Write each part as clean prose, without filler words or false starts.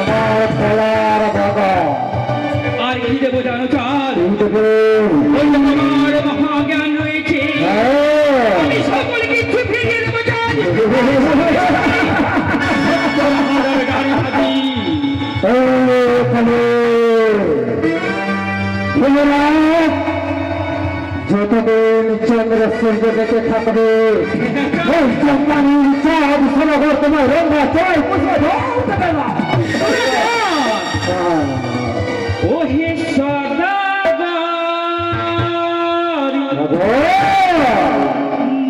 আমার কলার বাগান। আর কি দেবো জানো চাঁদ? ওই তো তোমার মহাজ্ঞান রয়েছে, আমি সকল কিছু ফিরিয়ে দেবো চাঁদ। তোমার গাড়ি হাতি যতদিন চন্দ্র সূর্য বেঁচে থাকবে ওই চন্দ্রানীর চাঁদ সরোবর তোমার রঙা চাই বুঝবে না। ও হে সদাগর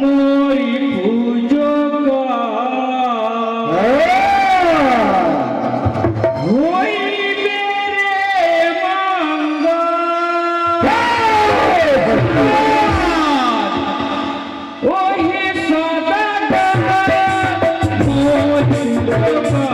মোরি পুজো হইবে রে মঙ্গল। ও হে সদাগর মোরি পুজো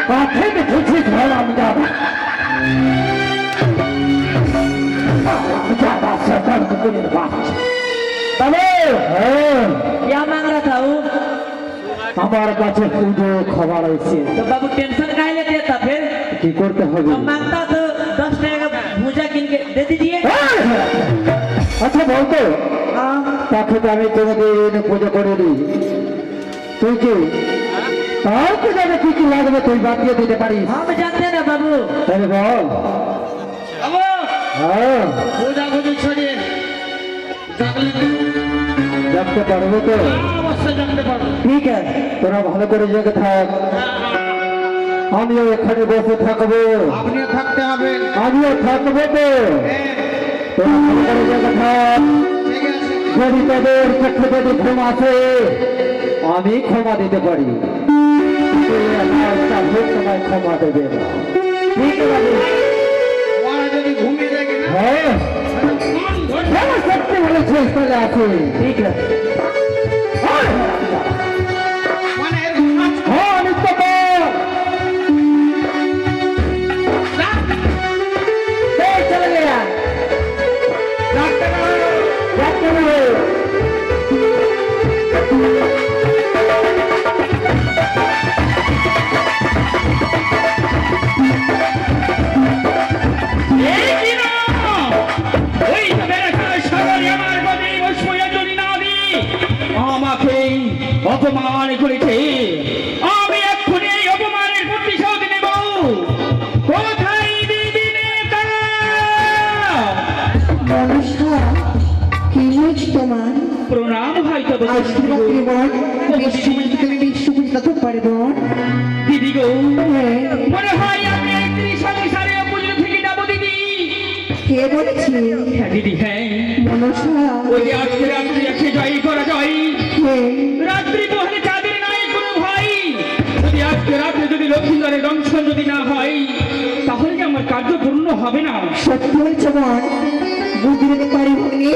কাঠে দেখেছি ঘর আমি যাবো আমার কাছে পুজো খবর হয়েছে तो बाबू टेंशन काहे लेते था फिर? কি করতে হবে अब मांगता तो 10 टका का भूजा किन के दे दीजिए। আচ্ছা বলতো তাকে তো আমি কোনোদিন পুজো করে দিই তুই কি তার তো যাবে কি কি লাগবে তুই বাতিয়ে দিতে পারিস हम जानते हैं ना बाबू। তাহলে বল बाबू হ্যাঁ भूजा भूजी छोड़िए, জানতে পারবো তো अवश्य जानते पारो। ঠিক আছে তোরা ভালো করে জেগে থাক আমিও এখানে বসে থাকবো আপনিও থাকতে হবে। আমিও থাকবো তো তোরা ভালো করে জেগে থাক ঠিক আছে। যদি তাদের চোখে যদি ঘুম আসে আমি ক্ষমা দিতে পারি তোমায় ক্ষমা দেবে না ঠিক আছে ওরা যদি ঘুমিয়ে যায় কিনা? হ্যাঁ সত্যি বলেছিস তাহলে আছে ঠিক আছে মানে হ্যাঁ নিত্য চলে গেলা অপমান করেছে, আমি এক্ষুনি এই অপমানের প্রতিশোধ নেব। কোথায় দিদি নেতা? মনসা কি হয়েছে তোমার? প্রণাম হয় তবে আশীর্বাদ নির্মাণ বিশ্ববিদ্যালয় যেতে তো পারি বোন। দিদি গো, হ্যাঁ, মনে হয় আপনি একটি সংসারে পুজো থেকে যাবো দিদি। কে বলেছি? হ্যাঁ দিদি, হ্যাঁ। মনসা। ওই যে আজকে রাত্রি এসে জয় করা যায়, হ্যাঁ, রাত্রি পোহালে চাঁদের নাই কোনো ভয়। যদি আজকে রাত্রে যদি লক্ষ্মীন্দরের দংশন যদি না হয়, তাহলে যে আমার কার্য পূর্ণ হবে না। সত্যি হয়েছে বোন। বুদ্ধির অধিকারী ভগ্নি,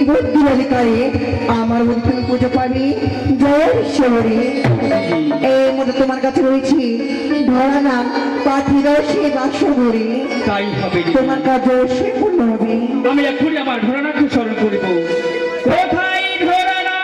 বুদ্ধির অধিকারী আমার বুদ্ধি তুমি পুজো পাবি। জয় ঈশ্বরী। এই মধ্যে তোমার কাছে রয়েছি ধরা নাম পাখির সে বাসবরী। তাই হবে দিদি। তোমার কাজ অবশ্যই পূর্ণ হবে। আমি এক্ষুনি আমার ধরানাকে স্মরণ করিব। কোথায় ধরানা?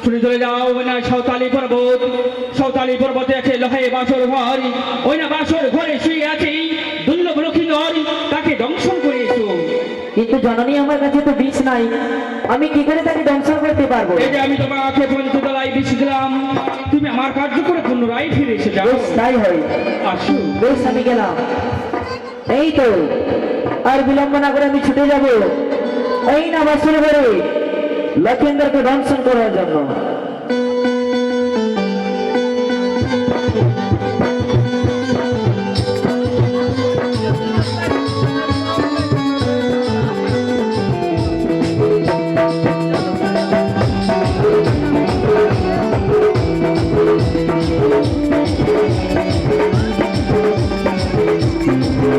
শুনে চলে যাও ওই না সাঁওতালি পর্বত। সাঁওতালি পর্বতে আছে লহে বাসর ঘর। ওই না বাসর ঘরে শুয়ে আছে দুর্লভ লক্ষ্মীন্দর, তাকে দংশন করে এসো। কিন্তু জননী আমার কাছে তো বিষ নাই, আমি কি করে তাকে দংশন করতে পারবো? এই যে আমি তোমাকে পঞ্চতলায় বিষ দিলাম, তুমি আমার কার্য করে পুনরায় ফিরে এসে যাও। বেশ তাই হয়। আসো। বেশ আমি গেলাম। এই তো আর বিলম্ব না করে আমি ছুটে যাব এই না বাসুর ঘরে লক্ষেন্দ্রকে দংশন করার জন্য।